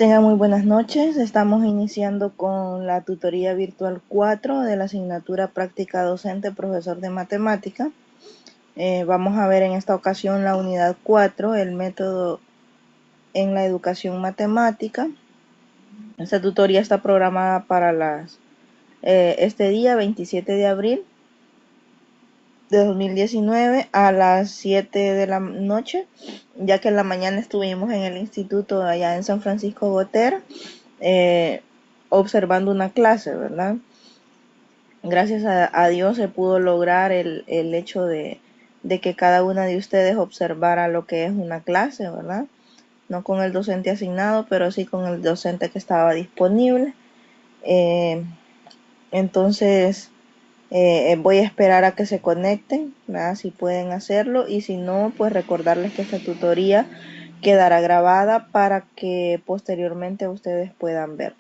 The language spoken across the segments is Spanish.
Tengan muy buenas noches. Estamos iniciando con la tutoría virtual 4 de la asignatura práctica docente profesor de matemática. Vamos a ver en esta ocasión la unidad 4, el método en la educación matemática. Esta tutoría está programada para este día 27 de abril de 2019 a las 7 de la noche, ya que en la mañana estuvimos en el instituto allá en San Francisco Gotera observando una clase, ¿verdad? Gracias a Dios se pudo lograr el hecho de que cada una de ustedes observara lo que es una clase, ¿verdad? No con el docente asignado, pero sí con el docente que estaba disponible. Entonces, voy a esperar a que se conecten, ¿verdad? Si pueden hacerlo, y si no, pues recordarles que esta tutoría quedará grabada para que posteriormente ustedes puedan ver.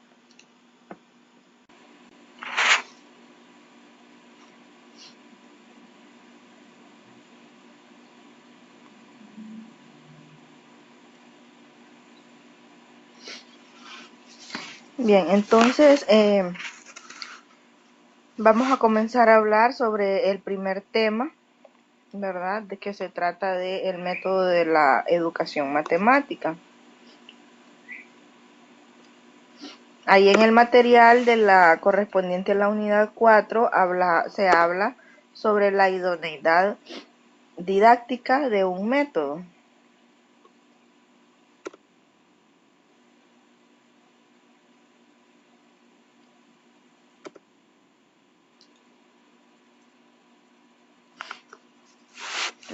Bien, entonces vamos a comenzar a hablar sobre el primer tema, ¿verdad? De que se trata del método de la educación matemática. Ahí en el material de la correspondiente a la unidad 4 se habla sobre la idoneidad didáctica de un método.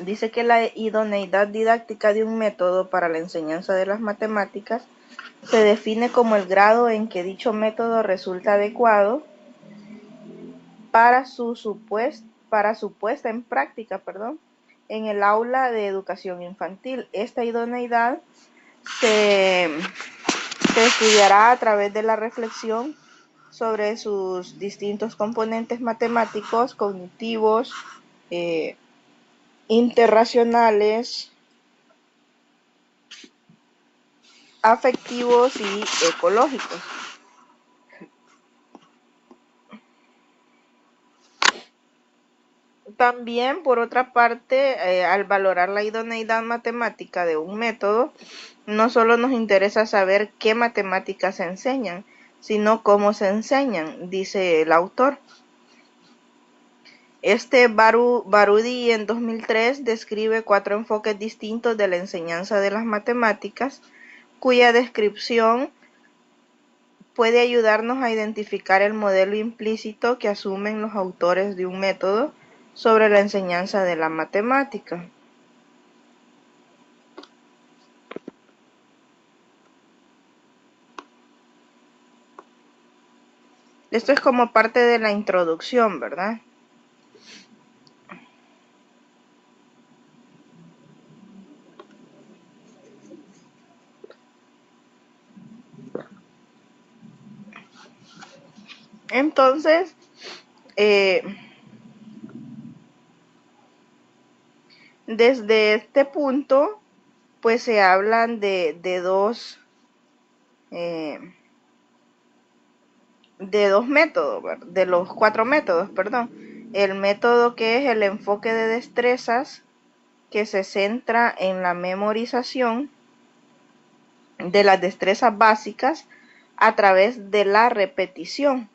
Dice que la idoneidad didáctica de un método para la enseñanza de las matemáticas se define como el grado en que dicho método resulta adecuado para su puesta en práctica, en el aula de educación infantil. Esta idoneidad se estudiará a través de la reflexión sobre sus distintos componentes matemáticos, cognitivos, interracionales, afectivos y ecológicos. También, por otra parte, al valorar la idoneidad matemática de un método, no solo nos interesa saber qué matemáticas se enseñan, sino cómo se enseñan, dice el autor. Barudi en 2003 describe 4 enfoques distintos de la enseñanza de las matemáticas, cuya descripción puede ayudarnos a identificar el modelo implícito que asumen los autores de un método sobre la enseñanza de la matemática. Esto es como parte de la introducción, ¿verdad? Entonces, desde este punto, pues se hablan de dos métodos, de los 4 métodos, perdón. El método que es el enfoque de destrezas, que se centra en la memorización de las destrezas básicas a través de la repetición.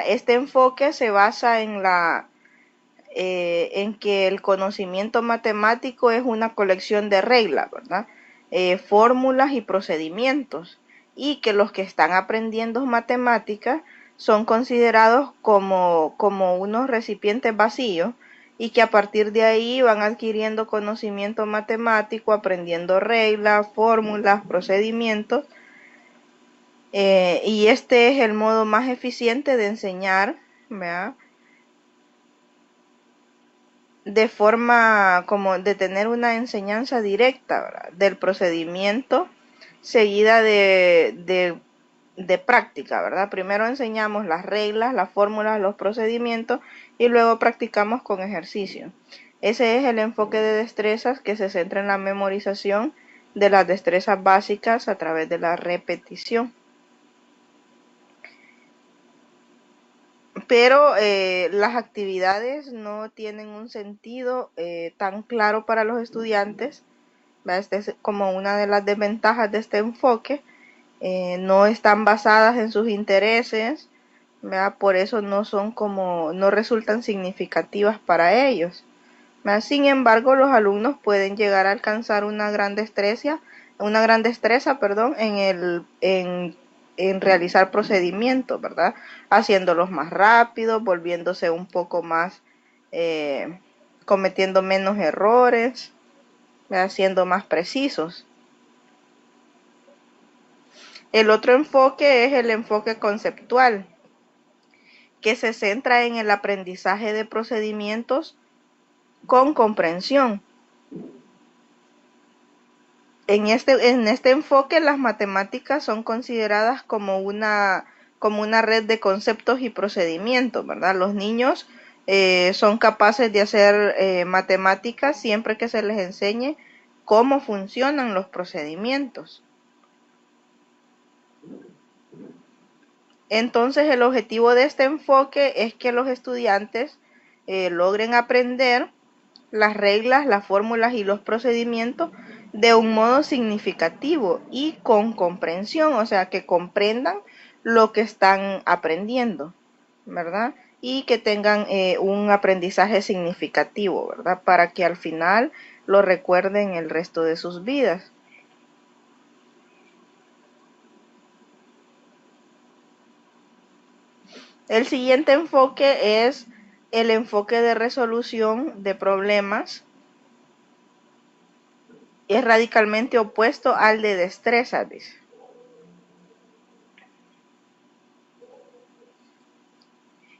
Este enfoque se basa en que el conocimiento matemático es una colección de reglas, ¿verdad? Fórmulas y procedimientos, y que los que están aprendiendo matemáticas son considerados como unos recipientes vacíos, y que a partir de ahí van adquiriendo conocimiento matemático, aprendiendo reglas, fórmulas, procedimientos, y este es el modo más eficiente de enseñar, ¿verdad? De forma como de tener una enseñanza directa, ¿verdad? Del procedimiento, seguida de práctica, ¿verdad? Primero enseñamos las reglas, las fórmulas, los procedimientos, y luego practicamos con ejercicio. Ese es el enfoque de destrezas, que se centra en la memorización de las destrezas básicas a través de la repetición. Pero las actividades no tienen un sentido tan claro para los estudiantes. Esta es como una de las desventajas de este enfoque. No están basadas en sus intereses, ¿verdad? Por eso no resultan significativas para ellos, ¿verdad? Sin embargo, los alumnos pueden llegar a alcanzar una gran destreza, en realizar procedimientos, ¿verdad? Haciéndolos más rápidos, volviéndose un poco más, cometiendo menos errores, ¿verdad? Siendo más precisos. El otro enfoque es el enfoque conceptual, que se centra en el aprendizaje de procedimientos con comprensión. En este enfoque, las matemáticas son consideradas como una red de conceptos y procedimientos, ¿verdad? Los niños son capaces de hacer matemáticas siempre que se les enseñe cómo funcionan los procedimientos. Entonces, el objetivo de este enfoque es que los estudiantes logren aprender las reglas, las fórmulas y los procedimientos de un modo significativo y con comprensión, o sea, que comprendan lo que están aprendiendo, ¿verdad? Y que tengan un aprendizaje significativo, ¿verdad? Para que al final lo recuerden el resto de sus vidas. El siguiente enfoque es el enfoque de resolución de problemas. Es radicalmente opuesto al de destrezas, dice.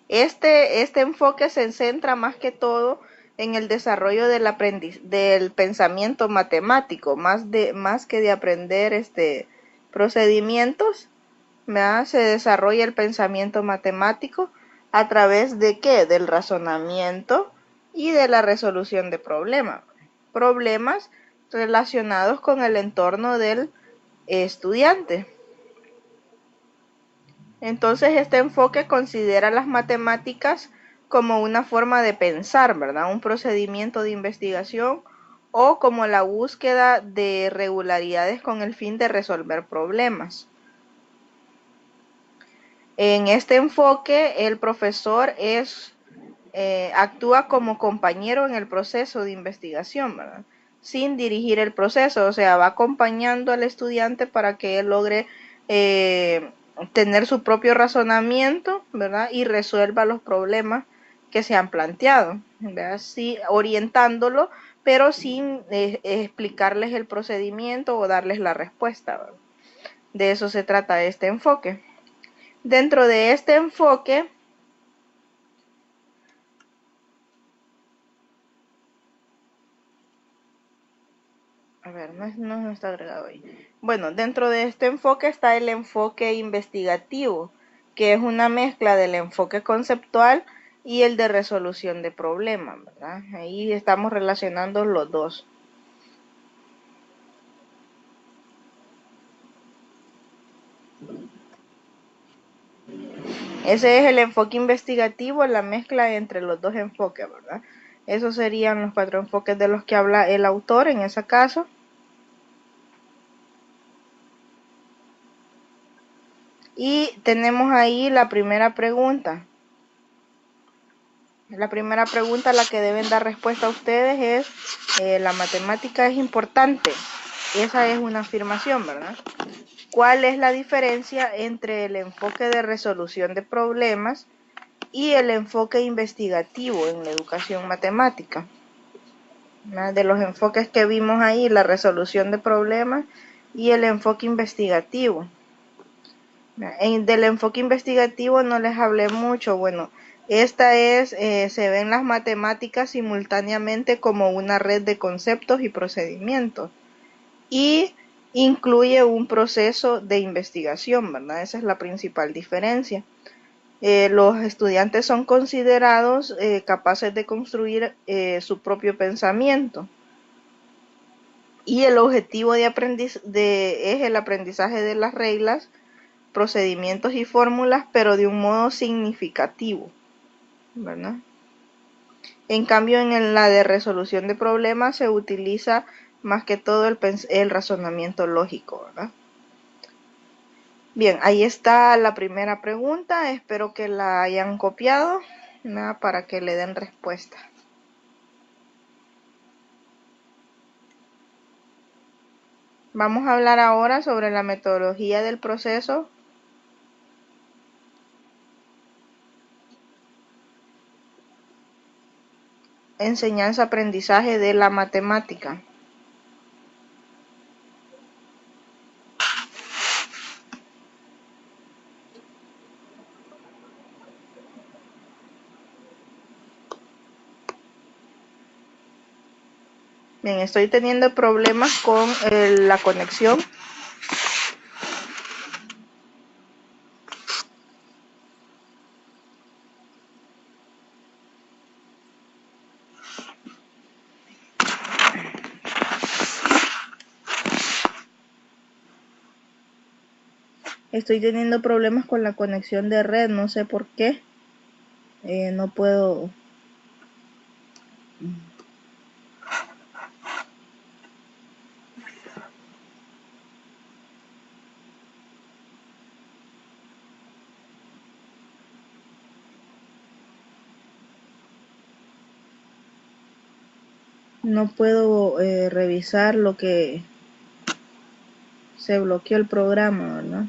Este enfoque se centra más que todo en el desarrollo del pensamiento matemático, más que de aprender procedimientos, ¿verdad? Se desarrolla el pensamiento matemático a través de ¿qué? Del razonamiento y de la resolución de problemas relacionados con el entorno del estudiante. Entonces, este enfoque considera las matemáticas como una forma de pensar, ¿verdad? Un procedimiento de investigación o como la búsqueda de regularidades con el fin de resolver problemas. En este enfoque, el profesor actúa como compañero en el proceso de investigación, ¿verdad? Sin dirigir el proceso, o sea, va acompañando al estudiante para que él logre tener su propio razonamiento, ¿verdad? Y resuelva los problemas que se han planteado, ¿verdad? Sí, orientándolo, pero sin explicarles el procedimiento o darles la respuesta, ¿verdad? De eso se trata este enfoque. Dentro de este enfoque, a ver, no está agregado ahí. Bueno, dentro de este enfoque está el enfoque investigativo, que es una mezcla del enfoque conceptual y el de resolución de problemas, ¿verdad? Ahí estamos relacionando los dos. Ese es el enfoque investigativo, la mezcla entre los dos enfoques, ¿verdad? Esos serían los 4 enfoques de los que habla el autor en ese caso. Y tenemos ahí la primera pregunta. La primera pregunta a la que deben dar respuesta a ustedes es, ¿la matemática es importante? Esa es una afirmación, ¿verdad? ¿Cuál es la diferencia entre el enfoque de resolución de problemas y el enfoque investigativo en la educación matemática? De los enfoques que vimos ahí, la resolución de problemas y el enfoque investigativo. Del enfoque investigativo no les hablé mucho. Bueno, se ven las matemáticas simultáneamente como una red de conceptos y procedimientos y incluye un proceso de investigación, ¿verdad? Esa es la principal diferencia. Los estudiantes son considerados capaces de construir su propio pensamiento. y el objetivo es el aprendizaje de las reglas, procedimientos y fórmulas, pero de un modo significativo, ¿verdad? En cambio, en la de resolución de problemas se utiliza más que todo el razonamiento lógico, ¿verdad? Bien, ahí está la primera pregunta. Espero que la hayan copiado, ¿verdad? Para que le den respuesta. Vamos a hablar ahora sobre la metodología del proceso. Enseñanza-aprendizaje de la matemática. Bien, estoy teniendo problemas con la conexión. Estoy teniendo problemas con la conexión de red, no sé por qué. No puedo. No puedo revisar lo que se bloqueó el programa, ¿verdad?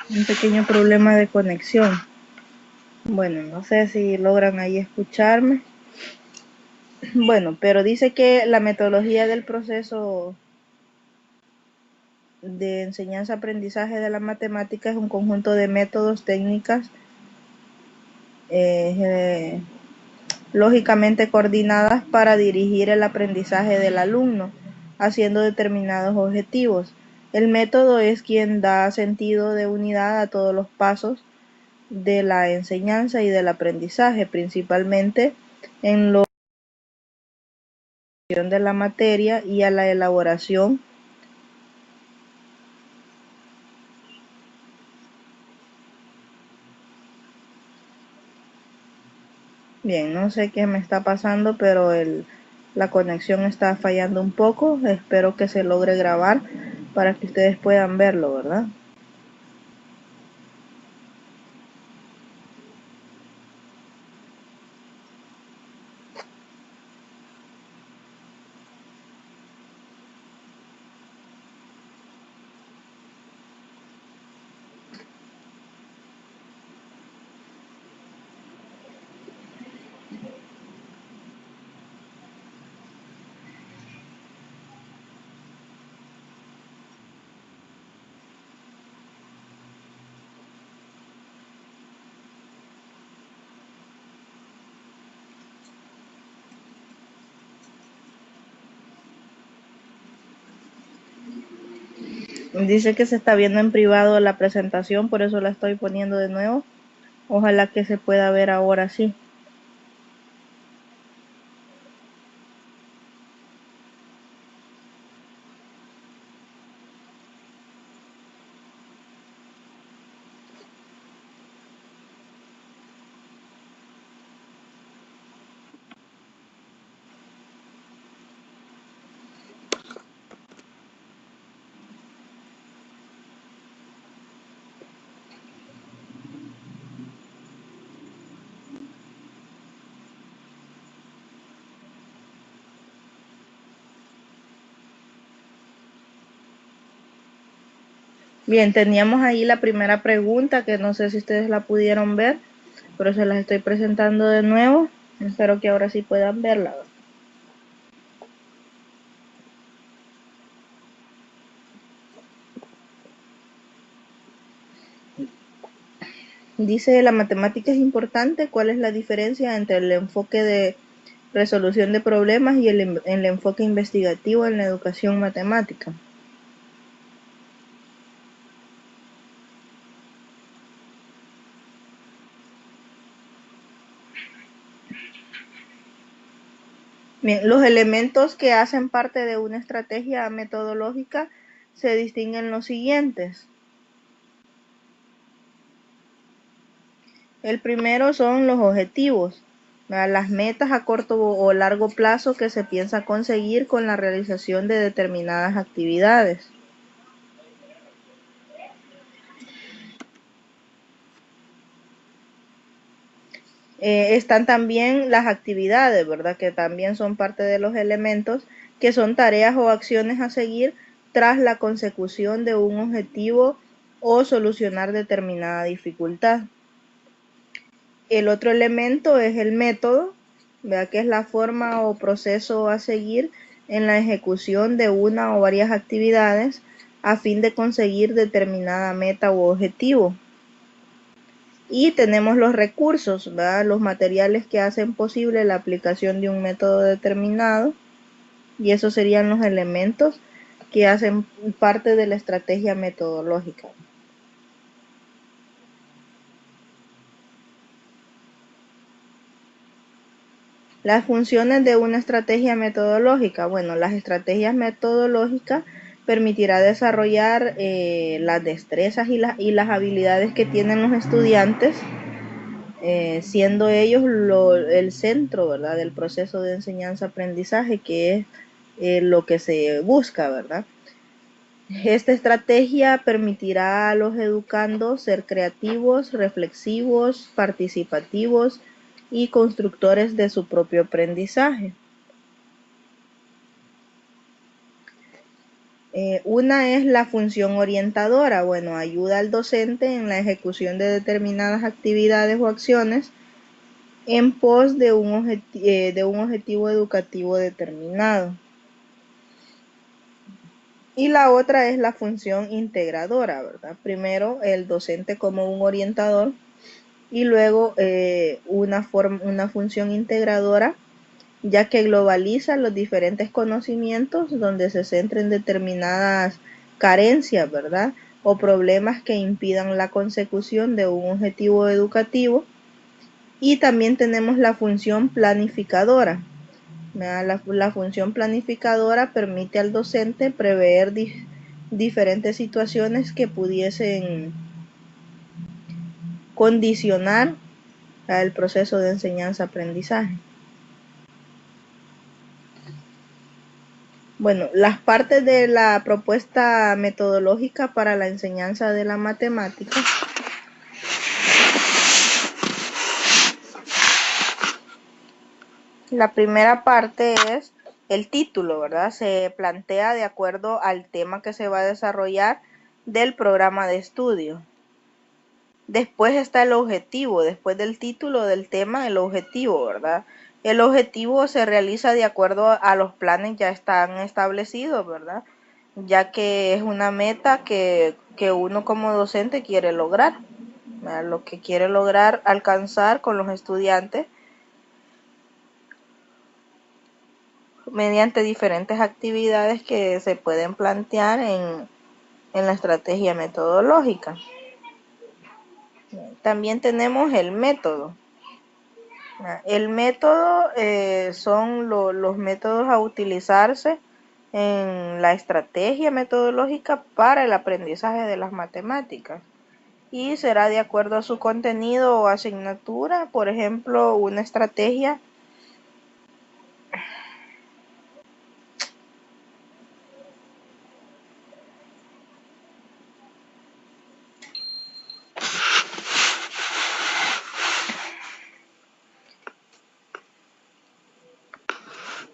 Un pequeño problema de conexión. Bueno, no sé si logran ahí escucharme. Bueno, pero dice que la metodología del proceso de enseñanza-aprendizaje de la matemática es un conjunto de métodos, técnicas lógicamente coordinadas para dirigir el aprendizaje del alumno, haciendo determinados objetivos. El método es quien da sentido de unidad a todos los pasos de la enseñanza y del aprendizaje, principalmente en la de la materia y a la elaboración Bien, no sé qué me está pasando, pero la conexión está fallando un poco. Espero que se logre grabar para que ustedes puedan verlo, ¿verdad? Dice que se está viendo en privado la presentación, por eso la estoy poniendo de nuevo. Ojalá que se pueda ver ahora sí. Bien, teníamos ahí la primera pregunta que no sé si ustedes la pudieron ver, pero se las estoy presentando de nuevo. Espero que ahora sí puedan verla. Dice, la matemática es importante. ¿Cuál es la diferencia entre el enfoque de resolución de problemas y el enfoque investigativo en la educación matemática? Bien, los elementos que hacen parte de una estrategia metodológica se distinguen los siguientes. El primero son los objetivos, las metas a corto o largo plazo que se piensa conseguir con la realización de determinadas actividades. Están también las actividades, ¿verdad? Que también son parte de los elementos, que son tareas o acciones a seguir tras la consecución de un objetivo o solucionar determinada dificultad. El otro elemento es el método, ¿verdad? Que es la forma o proceso a seguir en la ejecución de una o varias actividades a fin de conseguir determinada meta u objetivo. Y tenemos los recursos, ¿verdad? Los materiales que hacen posible la aplicación de un método determinado, y esos serían los elementos que hacen parte de la estrategia metodológica. Las funciones de una estrategia metodológica. Bueno, las estrategias metodológicas permitirá desarrollar las destrezas y las habilidades que tienen los estudiantes, siendo ellos el centro, ¿verdad?, del proceso de enseñanza-aprendizaje, que es lo que se busca, ¿verdad? Esta estrategia permitirá a los educandos ser creativos, reflexivos, participativos y constructores de su propio aprendizaje. Una es la función orientadora. Bueno, ayuda al docente en la ejecución de determinadas actividades o acciones en pos de un objetivo educativo determinado. Y la otra es la función integradora, ¿verdad? Primero el docente como un orientador y luego una función integradora, ya que globaliza los diferentes conocimientos donde se centren determinadas carencias, ¿verdad? O problemas que impidan la consecución de un objetivo educativo. Y también tenemos la función planificadora. La función planificadora permite al docente prever diferentes situaciones que pudiesen condicionar el proceso de enseñanza-aprendizaje. Bueno, las partes de la propuesta metodológica para la enseñanza de la matemática. La primera parte es el título, ¿verdad? Se plantea de acuerdo al tema que se va a desarrollar del programa de estudio. Después está el objetivo, después del título del tema, el objetivo, ¿verdad? El objetivo se realiza de acuerdo a los planes ya están establecidos, ¿verdad? Ya que es una meta que uno como docente quiere lograr, ¿verdad? Lo que quiere lograr alcanzar con los estudiantes mediante diferentes actividades que se pueden plantear en la estrategia metodológica. También tenemos el método. El método son los métodos a utilizarse en la estrategia metodológica para el aprendizaje de las matemáticas y será de acuerdo a su contenido o asignatura. Por ejemplo, una estrategia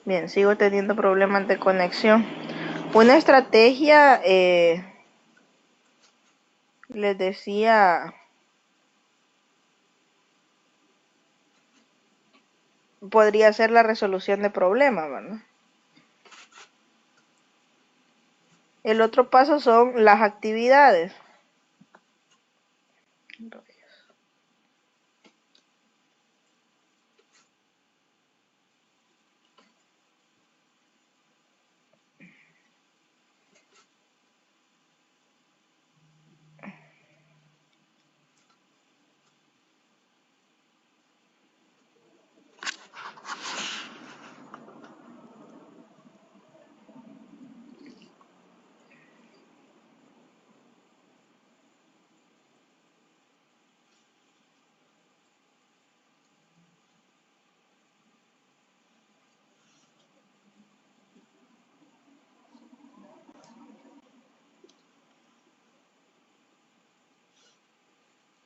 Bien, sigo teniendo problemas de conexión. Una estrategia Les decía, podría ser la resolución de problemas, ¿verdad? El otro paso son las actividades.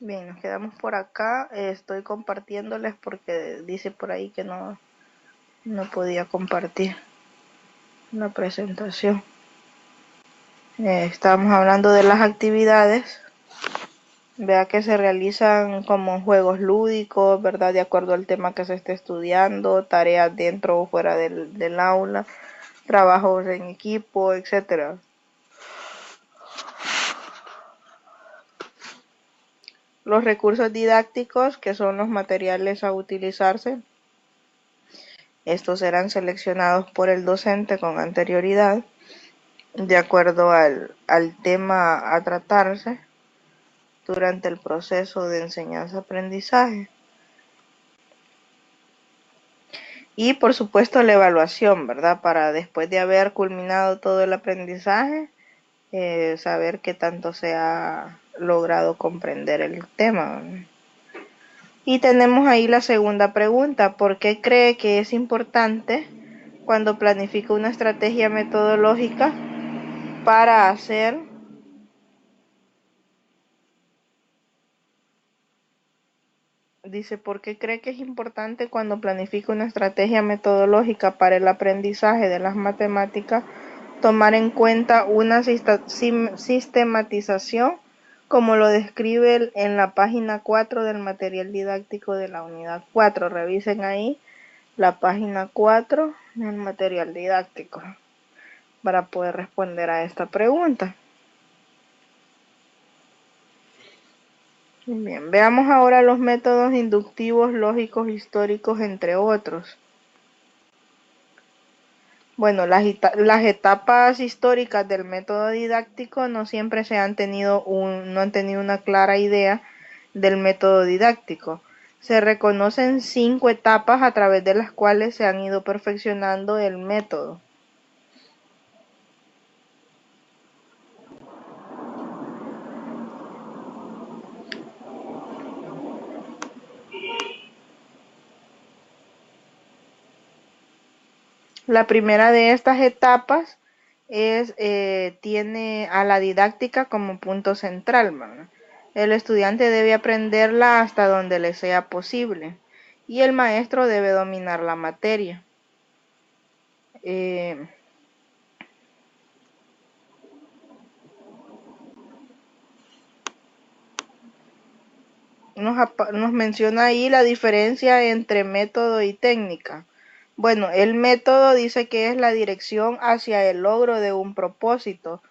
Bien, nos quedamos por acá. Estoy compartiéndoles porque dice por ahí que no podía compartir la presentación. Estábamos hablando de las actividades. Vea que se realizan como juegos lúdicos, ¿verdad? De acuerdo al tema que se esté estudiando, tareas dentro o fuera del aula, trabajos en equipo, etcétera. Los recursos didácticos, que son los materiales a utilizarse, estos serán seleccionados por el docente con anterioridad, de acuerdo al tema a tratarse durante el proceso de enseñanza-aprendizaje. Y por supuesto la evaluación, ¿verdad? Para después de haber culminado todo el aprendizaje, saber qué tanto se ha logrado comprender el tema. Y tenemos ahí la segunda pregunta: ¿por qué cree que es importante cuando planifica una estrategia metodológica para hacer ¿por qué cree que es importante cuando planifica una estrategia metodológica para el aprendizaje de las matemáticas tomar en cuenta una sistematización como lo describe en la página 4 del material didáctico de la unidad 4? Revisen ahí la página 4 del material didáctico para poder responder a esta pregunta. Bien, veamos ahora los métodos inductivos, lógicos, históricos, entre otros. Bueno, las etapas históricas del método didáctico no siempre no han tenido una clara idea del método didáctico. Se reconocen 5 etapas a través de las cuales se han ido perfeccionando el método. La primera de estas etapas tiene a la didáctica como punto central, ¿verdad? El estudiante debe aprenderla hasta donde le sea posible y el maestro debe dominar la materia. Nos menciona ahí la diferencia entre método y técnica. Bueno, el método dice que es la dirección hacia el logro de un propósito,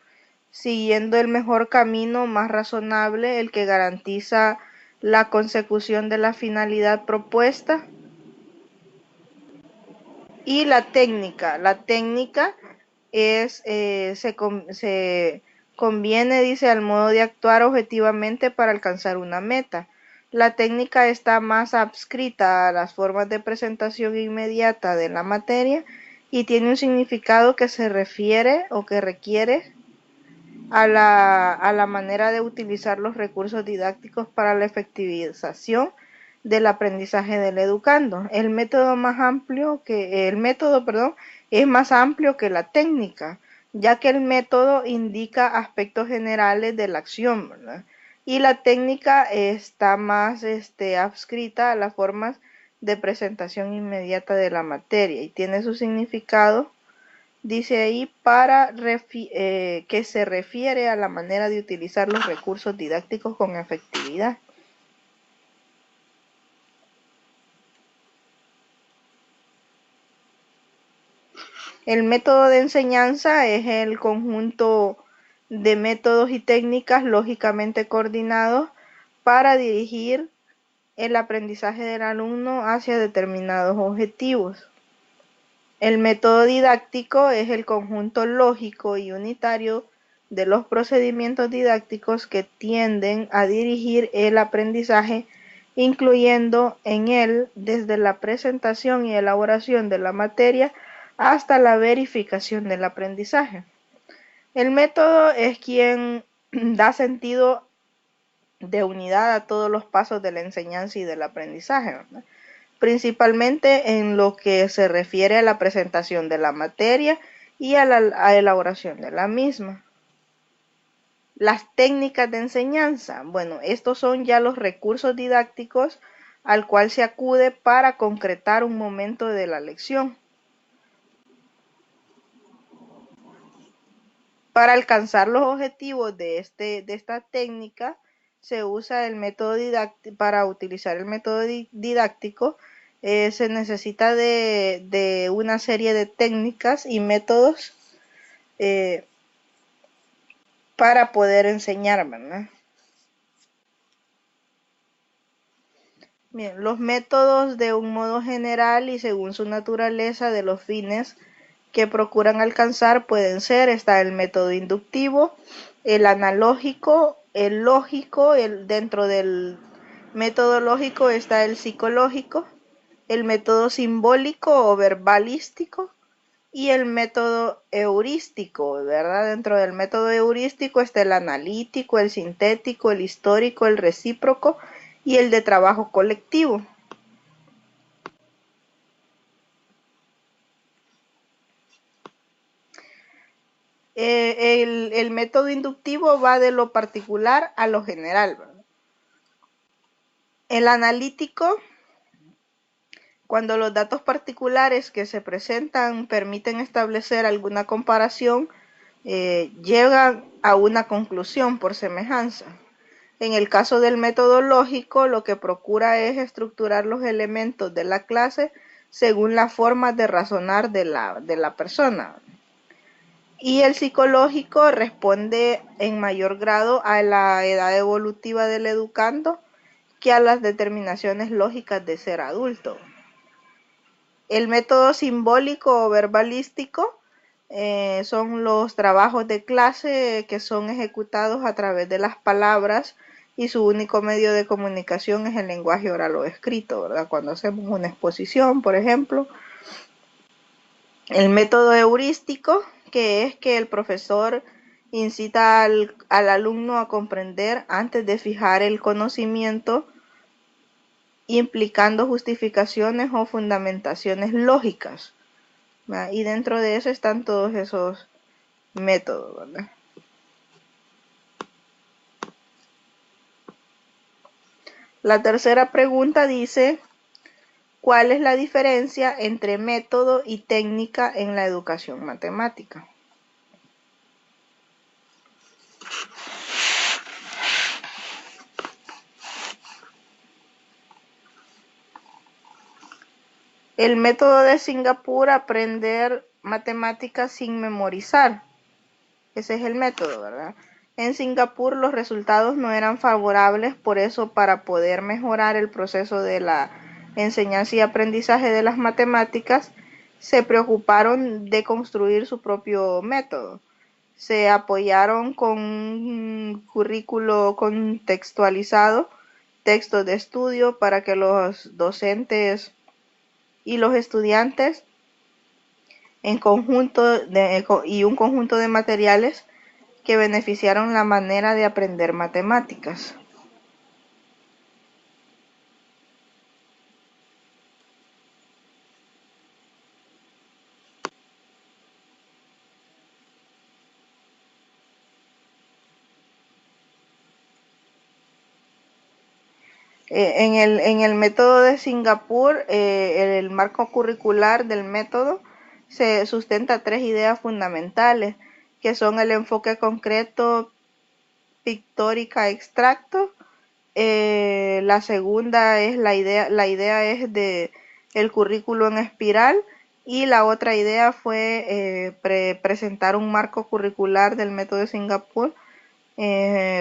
siguiendo el mejor camino más razonable, el que garantiza la consecución de la finalidad propuesta. Y la técnica es, se conviene, dice, al modo de actuar objetivamente para alcanzar una meta. La técnica está más adscrita a las formas de presentación inmediata de la materia y tiene un significado que se refiere o que requiere a la manera de utilizar los recursos didácticos para la efectivización del aprendizaje del educando. El método, es más amplio que la técnica, ya que el método indica aspectos generales de la acción, ¿verdad? Y la técnica está más adscrita a las formas de presentación inmediata de la materia y tiene su significado Dice ahí que se refiere a la manera de utilizar los recursos didácticos con efectividad. El método de enseñanza es el conjunto de métodos y técnicas lógicamente coordinados para dirigir el aprendizaje del alumno hacia determinados objetivos. El método didáctico es el conjunto lógico y unitario de los procedimientos didácticos que tienden a dirigir el aprendizaje, incluyendo en él desde la presentación y elaboración de la materia hasta la verificación del aprendizaje. El método es quien da sentido de unidad a todos los pasos de la enseñanza y del aprendizaje, ¿verdad? Principalmente en lo que se refiere a la presentación de la materia y a la elaboración de la misma. Las técnicas de enseñanza, bueno, estos son ya los recursos didácticos al cual se acude para concretar un momento de la lección. Para alcanzar los objetivos de esta técnica, se usa el método didáctico. Para utilizar el método didáctico, se necesita de una serie de técnicas y métodos para poder enseñar, ¿verdad? Bien, los métodos de un modo general y según su naturaleza de los fines que procuran alcanzar pueden ser, está el método inductivo, el analógico, el lógico, dentro del método lógico está el psicológico, el método simbólico o verbalístico y el método heurístico, ¿verdad? Dentro del método heurístico está el analítico, el sintético, el histórico, el recíproco y el de trabajo colectivo. El método inductivo va de lo particular a lo general, ¿verdad? El analítico, cuando los datos particulares que se presentan permiten establecer alguna comparación, llegan a una conclusión por semejanza. En el caso del método lógico, lo que procura es estructurar los elementos de la clase según la forma de razonar de la persona. Y el psicológico responde en mayor grado a la edad evolutiva del educando que a las determinaciones lógicas de ser adulto. El método simbólico o verbalístico son los trabajos de clase que son ejecutados a través de las palabras y su único medio de comunicación es el lenguaje oral o escrito, ¿verdad? Cuando hacemos una exposición, por ejemplo. El método heurístico, que es que el profesor incita al alumno a comprender antes de fijar el conocimiento, implicando justificaciones o fundamentaciones lógicas, ¿verdad? Y dentro de eso están todos esos métodos, ¿verdad? La tercera pregunta dice, ¿cuál es la diferencia entre método y técnica en la educación matemática? El método de Singapur, aprender matemáticas sin memorizar. Ese es el método, ¿verdad? En Singapur los resultados no eran favorables, por eso para poder mejorar el proceso de la enseñanza y aprendizaje de las matemáticas, se preocuparon de construir su propio método. Se apoyaron con un currículo contextualizado, textos de estudio para que los docentes y los estudiantes y un conjunto de materiales que beneficiaron la manera de aprender matemáticas. En el método de Singapur, el marco curricular del método se sustenta tres ideas fundamentales, que son el enfoque concreto, pictórica, extracto. La segunda es la idea es de el currículo en espiral, y la otra idea fue presentar un marco curricular del método de Singapur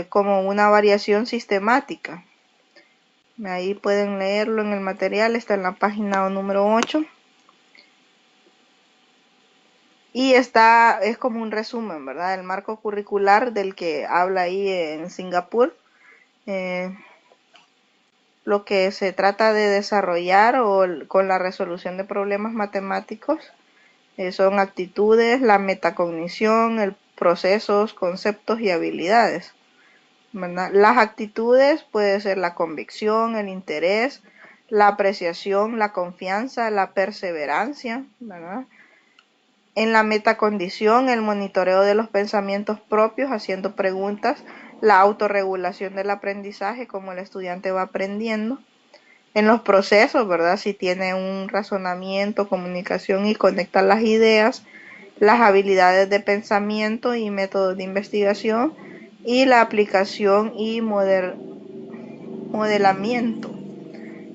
como una variación sistemática. Ahí pueden leerlo en el material, está en la página número 8. Y es como un resumen, ¿verdad? El marco curricular del que habla ahí en Singapur. Lo que se trata de desarrollar con la resolución de problemas matemáticos son actitudes, la metacognición, el procesos, conceptos y habilidades, ¿verdad? Las actitudes puede ser la convicción, el interés, la apreciación, la confianza, la perseverancia, ¿verdad? En la metacondición, el monitoreo de los pensamientos propios, haciendo preguntas, la autorregulación del aprendizaje, como el estudiante va aprendiendo. En los procesos, ¿verdad? Si tiene un razonamiento, comunicación y conecta las ideas, las habilidades de pensamiento y métodos de investigación, y la aplicación y modelamiento.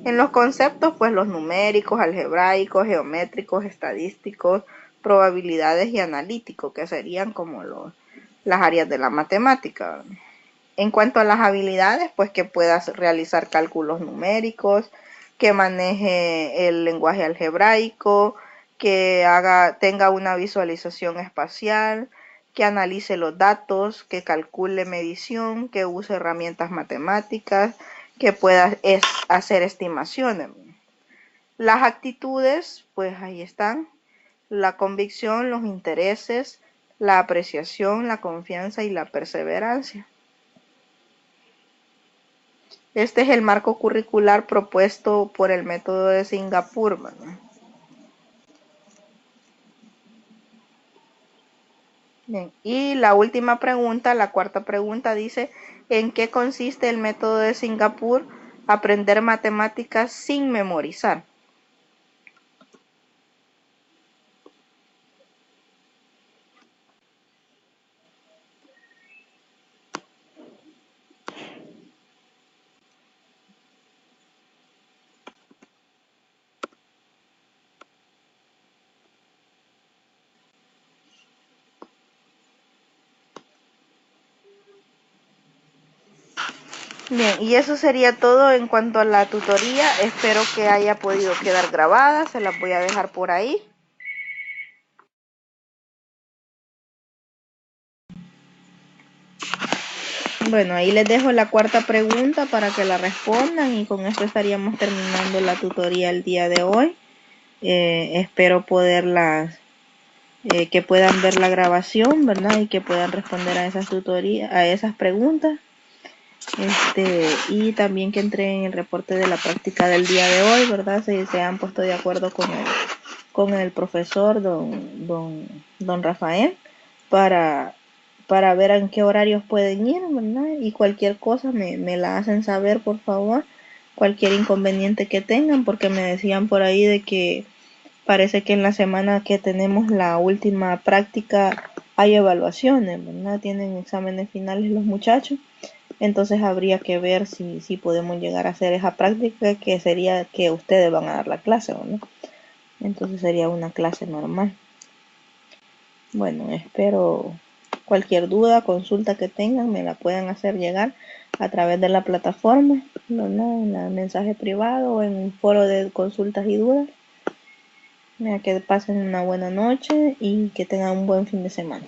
En los conceptos, pues los numéricos, algebraicos, geométricos, estadísticos, probabilidades y analíticos, que serían como las áreas de la matemática. En cuanto a las habilidades, pues que puedas realizar cálculos numéricos, que maneje el lenguaje algebraico, que tenga una visualización espacial, que analice los datos, que calcule medición, que use herramientas matemáticas, que pueda hacer estimaciones. Las actitudes, pues ahí están: la convicción, los intereses, la apreciación, la confianza y la perseverancia. Este es el marco curricular propuesto por el método de Singapur, ¿verdad? Bien. Y la última pregunta, la cuarta pregunta, dice: ¿en qué consiste el método de Singapur? Aprender matemáticas sin memorizar. Bien, y eso sería todo en cuanto a la tutoría. Espero que haya podido quedar grabada, se las voy a dejar por ahí. Bueno, ahí les dejo la cuarta pregunta para que la respondan, y con esto estaríamos terminando la tutoría el día de hoy. Espero que puedan ver la grabación, ¿verdad? Y que puedan responder a esas a esas preguntas. Y también que entreguen el reporte de la práctica del día de hoy, ¿verdad? Si se han puesto de acuerdo con el profesor, don Rafael, para, para ver en qué horarios pueden ir, ¿verdad? Y cualquier cosa me la hacen saber, por favor. Cualquier inconveniente que tengan, porque me decían por ahí de que parece que en la semana que tenemos la última práctica hay evaluaciones, ¿verdad? Tienen exámenes finales los muchachos. Entonces habría que ver si podemos llegar a hacer esa práctica, que sería que ustedes van a dar la clase, ¿no? Entonces sería una clase normal. Bueno, espero cualquier duda, consulta que tengan, me la puedan hacer llegar a través de la plataforma, ¿no? En el mensaje privado o en un foro de consultas y dudas. Que pasen una buena noche y que tengan un buen fin de semana.